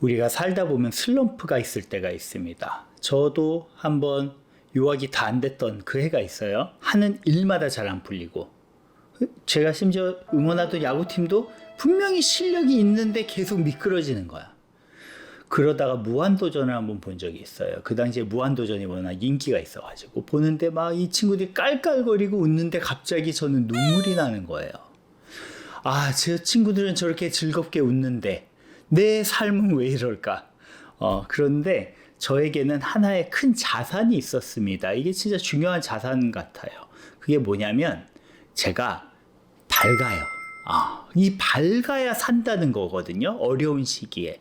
우리가 살다 보면 슬럼프가 있을 때가 있습니다. 저도 한번 유학이 다 안 됐던 그 해가 있어요. 하는 일마다 잘 안 풀리고, 제가 심지어 응원하던 야구팀도 분명히 실력이 있는데 계속 미끄러지는 거야. 그러다가 무한도전을 한번 본 적이 있어요. 그 당시에 무한도전이 워낙 인기가 있어가지고 보는데 막 이 친구들이 깔깔거리고 웃는데 갑자기 저는 눈물이 나는 거예요. 아, 저 친구들은 저렇게 즐겁게 웃는데 내 삶은 왜 이럴까? 그런데 저에게는 하나의 큰 자산이 있었습니다. 이게 진짜 중요한 자산 같아요. 그게 뭐냐면 제가 밝아요. 이 밝아야 산다는 거거든요. 어려운 시기에.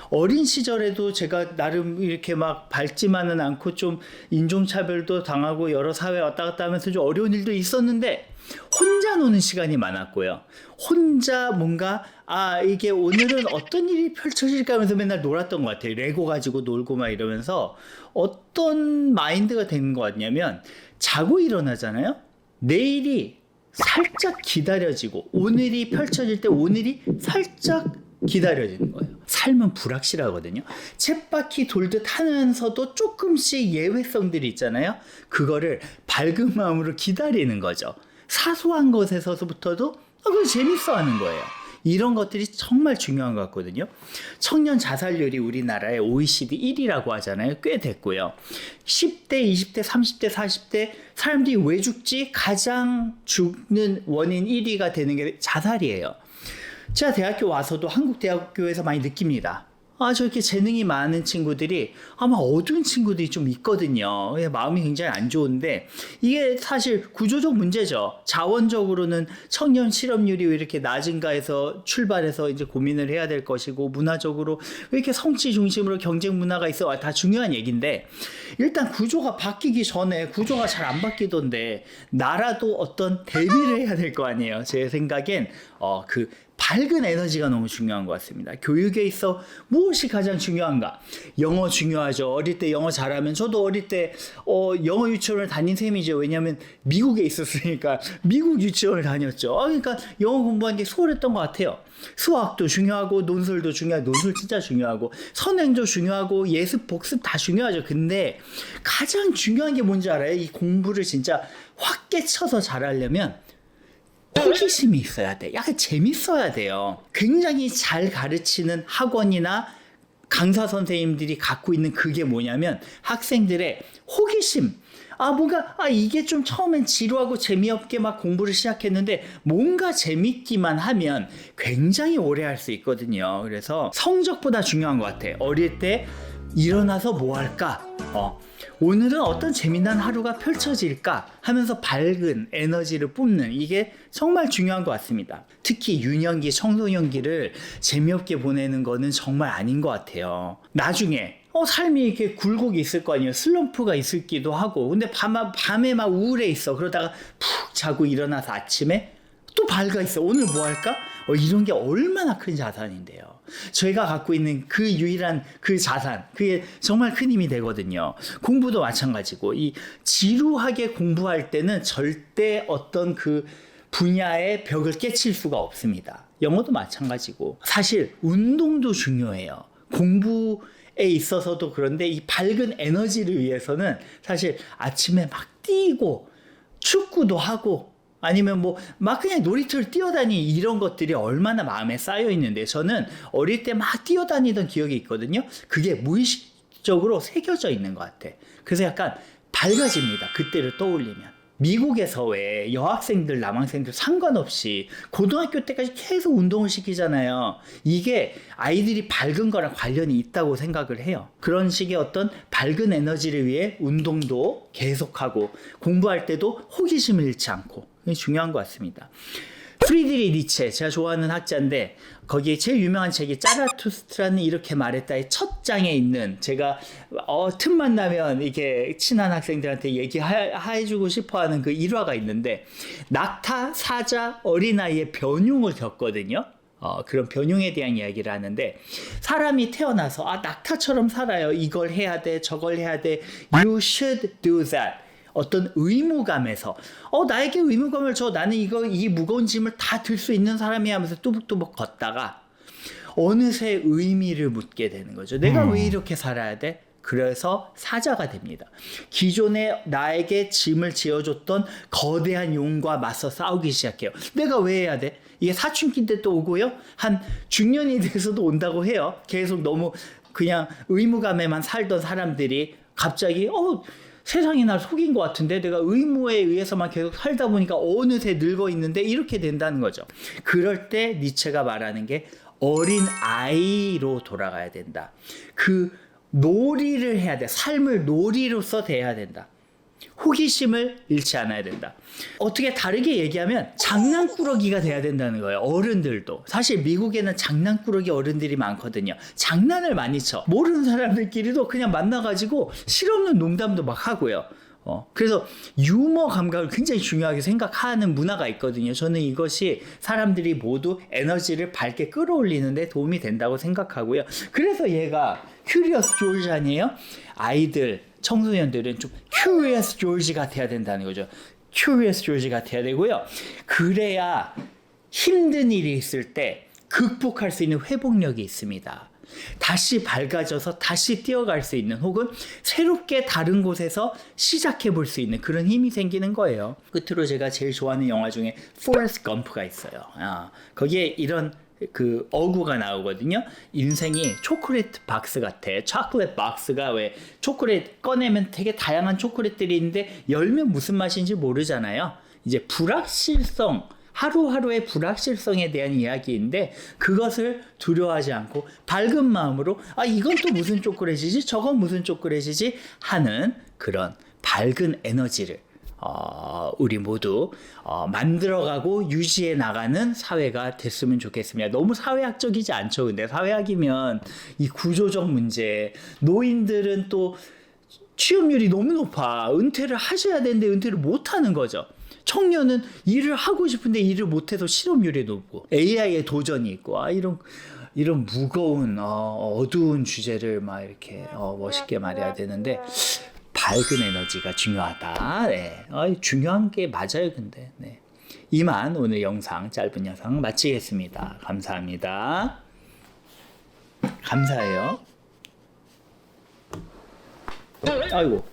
어린 시절에도 제가 나름 이렇게 막 밝지만은 않고 좀 인종차별도 당하고 여러 사회 왔다 갔다 하면서 좀 어려운 일도 있었는데 혼자 노는 시간이 많았고요. 혼자 뭔가 이게 오늘은 어떤 일이 펼쳐질까 하면서 맨날 놀았던 것 같아요. 레고 가지고 놀고 막 이러면서 어떤 마인드가 되는 것 같냐면 자고 일어나잖아요. 내일이 살짝 기다려지고 오늘이 펼쳐질 때 오늘이 살짝 기다려지는 거예요. 삶은 불확실하거든요. 쳇바퀴 돌듯 하면서도 조금씩 예외성들이 있잖아요. 그거를 밝은 마음으로 기다리는 거죠. 사소한 것에서부터도 그걸 재밌어 하는 거예요. 이런 것들이 정말 중요한 것 같거든요. 청년 자살률이 우리나라의 OECD 1위라고 하잖아요. 꽤 됐고요. 10대, 20대, 30대, 40대 사람들이 왜 죽지? 가장 죽는 원인 1위가 되는 게 자살이에요. 제가 대학교 와서도 한국 대학교에서 많이 느낍니다. 저렇게 재능이 많은 친구들이 아마 어두운 친구들이 좀 있거든요. 마음이 굉장히 안 좋은데 이게 사실 구조적 문제죠. 자원적으로는 청년 실업률이 왜 이렇게 낮은가에서 출발해서 이제 고민을 해야 될 것이고, 문화적으로 왜 이렇게 성취 중심으로 경쟁 문화가 있어, 다 중요한 얘기인데 일단 구조가 바뀌기 전에 구조가 잘 안 바뀌던데 나라도 어떤 대비를 해야 될 거 아니에요. 제 생각엔 그 밝은 에너지가 너무 중요한 것 같습니다. 교육에 있어 무엇이 가장 중요한가? 영어 중요하죠. 어릴 때 영어 잘하면, 저도 어릴 때 영어 유치원을 다닌 셈이죠. 왜냐하면 미국에 있었으니까 미국 유치원을 다녔죠. 그러니까 영어 공부하는 게 수월했던 것 같아요. 수학도 중요하고 논술도 중요하고, 논술 진짜 중요하고, 선행도 중요하고, 예습 복습 다 중요하죠. 근데 가장 중요한 게 뭔지 알아요? 이 공부를 진짜 확 깨쳐서 잘하려면 호기심이 있어야 돼. 약간 재밌어야 돼요. 굉장히 잘 가르치는 학원이나 강사 선생님들이 갖고 있는 그게 뭐냐면 학생들의 호기심. 뭔가 이게 좀 처음엔 지루하고 재미없게 막 공부를 시작했는데 뭔가 재밌기만 하면 굉장히 오래 할 수 있거든요. 그래서 성적보다 중요한 것 같아. 어릴 때 일어나서 뭐 할까? 오늘은 어떤 재미난 하루가 펼쳐질까 하면서 밝은 에너지를 뿜는, 이게 정말 중요한 것 같습니다. 특히 유년기, 청소년기를 재미없게 보내는 거는 정말 아닌 것 같아요. 나중에 삶이 이렇게 굴곡이 있을 거 아니에요. 슬럼프가 있을기도 하고. 근데 밤에 막 우울해 있어. 그러다가 푹 자고 일어나서 아침에 또 밝아 있어. 오늘 뭐 할까? 이런 게 얼마나 큰 자산인데요. 저희가 갖고 있는 그 유일한 그 자산, 그게 정말 큰 힘이 되거든요. 공부도 마찬가지고, 이 지루하게 공부할 때는 절대 어떤 그 분야의 벽을 깨칠 수가 없습니다. 영어도 마찬가지고, 사실 운동도 중요해요. 공부에 있어서도 그런데 이 밝은 에너지를 위해서는 사실 아침에 막 뛰고 축구도 하고, 아니면 막 그냥 놀이터를 뛰어다니, 이런 것들이 얼마나 마음에 쌓여 있는데, 저는 어릴 때 막 뛰어다니던 기억이 있거든요. 그게 무의식적으로 새겨져 있는 것 같아. 그래서 약간 밝아집니다. 그때를 떠올리면. 미국에서 왜 여학생들, 남학생들 상관없이 고등학교 때까지 계속 운동을 시키잖아요. 이게 아이들이 밝은 거랑 관련이 있다고 생각을 해요. 그런 식의 어떤 밝은 에너지를 위해 운동도 계속하고, 공부할 때도 호기심을 잃지 않고, 이게 중요한 것 같습니다. 프리드리 니체, 제가 좋아하는 학자인데 거기에 제일 유명한 책이 짜라투스트라는 이렇게 말했다의 첫 장에 있는, 제가 틈만 나면 이게 친한 학생들한테 얘기해주고 싶어하는 그 일화가 있는데, 낙타, 사자, 어린아이의 변흉을 겪거든요. 그런 변흉에 대한 이야기를 하는데, 사람이 태어나서 낙타처럼 살아요. 이걸 해야 돼, 저걸 해야 돼. You should do that. 어떤 의무감에서 나에게 의무감을 줘, 나는 이 무거운 짐을 다 들 수 있는 사람이야 하면서 뚜벅뚜벅 걷다가 어느새 의미를 묻게 되는 거죠. 내가 왜 이렇게 살아야 돼? 그래서 사자가 됩니다. 기존에 나에게 짐을 지어줬던 거대한 용과 맞서 싸우기 시작해요. 내가 왜 해야 돼? 이게 사춘기 때 또 오고요. 한 중년이 돼서도 온다고 해요. 계속 너무 그냥 의무감에만 살던 사람들이 갑자기 세상이 날 속인 것 같은데 내가 의무에 의해서만 계속 살다 보니까 어느새 늙어 있는데 이렇게 된다는 거죠. 그럴 때 니체가 말하는 게 어린 아이로 돌아가야 된다. 그 놀이를 해야 돼. 삶을 놀이로서 대해야 된다. 호기심을 잃지 않아야 된다. 어떻게 다르게 얘기하면 장난꾸러기가 돼야 된다는 거예요. 어른들도. 사실 미국에는 장난꾸러기 어른들이 많거든요. 장난을 많이 쳐. 모르는 사람들끼리도 그냥 만나가지고 실없는 농담도 막 하고요. 그래서 유머 감각을 굉장히 중요하게 생각하는 문화가 있거든요. 저는 이것이 사람들이 모두 에너지를 밝게 끌어올리는 데 도움이 된다고 생각하고요. 그래서 얘가 큐리어스 조지 아니에요? 아이들, 청소년들은 좀 큐리어스 조지 같아야 된다는 거죠. 큐리어스 조지 같아야 되고요. 그래야 힘든 일이 있을 때 극복할 수 있는 회복력이 있습니다. 다시 밝아져서 다시 뛰어갈 수 있는 혹은 새롭게 다른 곳에서 시작해 볼 수 있는 그런 힘이 생기는 거예요. 끝으로 제가 제일 좋아하는 영화 중에 포레스트 검프가 있어요. 거기에 이런 그 어구가 나오거든요. 인생이 초콜릿 박스 같아. 초콜릿 박스가 왜 초콜릿 꺼내면 되게 다양한 초콜릿들이 있는데 열면 무슨 맛인지 모르잖아요. 이제 불확실성, 하루하루의 불확실성에 대한 이야기인데 그것을 두려워하지 않고 밝은 마음으로 이건 또 무슨 초콜릿이지? 저건 무슨 초콜릿이지? 하는 그런 밝은 에너지를 우리 모두 만들어가고 유지해 나가는 사회가 됐으면 좋겠습니다. 너무 사회학적이지 않죠? 근데 사회학이면 이 구조적 문제, 노인들은 또 취업률이 너무 높아. 은퇴를 하셔야 되는데 은퇴를 못 하는 거죠. 청년은 일을 하고 싶은데 일을 못해서 실업률이 높고 AI의 도전이 있고 이런 무거운 어두운 주제를 막 이렇게 멋있게 말해야 되는데 밝은 에너지가 중요하다. 네. 중요한 게 맞아요, 근데. 네. 이만 오늘 영상, 짧은 영상 마치겠습니다. 감사합니다. 감사해요. 아이고.